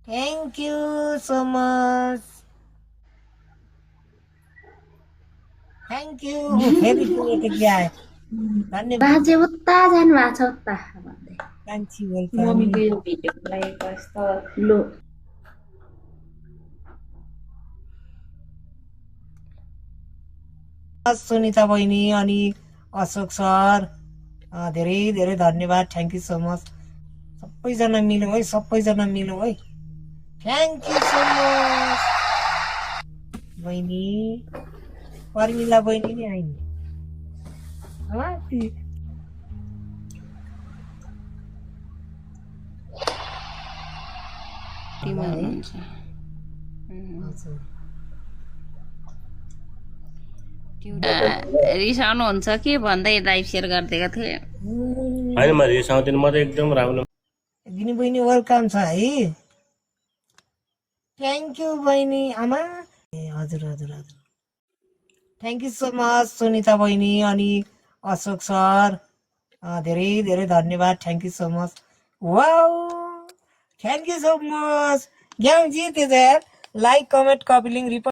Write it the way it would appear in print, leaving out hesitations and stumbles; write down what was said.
Thank you so much. Thank you. फेरि पुगेको क्या धन्यवाद बाजे उता जानु भएको छ उता भन्दै कान्छी वेलकम मम्मीको यो भिडियोको लागि कस्तो लो सुनिता बहिनी अनि अशोक सर धेरै धेरै धन्यवाद थ्याङ्क यू सो मच सबैजना मिलौँ है सबैजना मिलौँ है थ्याङ्क यू सो मच बहिनी पर्मिला बहिनी नि आइन् टिममा हुनुहुन्छ रिसाउनुहुन्छ कि भन्दै लाइभ सेयर गरिदिएको थिएँ होइन म रिसाउँदिनँ म त एकदम राम्रो दिनी बहिनी वेलकम छ है थ्याङ्क यू बहिनी आमा ए हजुर हजुर हजुर thank you so much Sunita बहिनी अनि अशोक सर धेरै धेरै धन्यवाद thank you so much wow thank you so much ज्ञान जिते like comment copy link report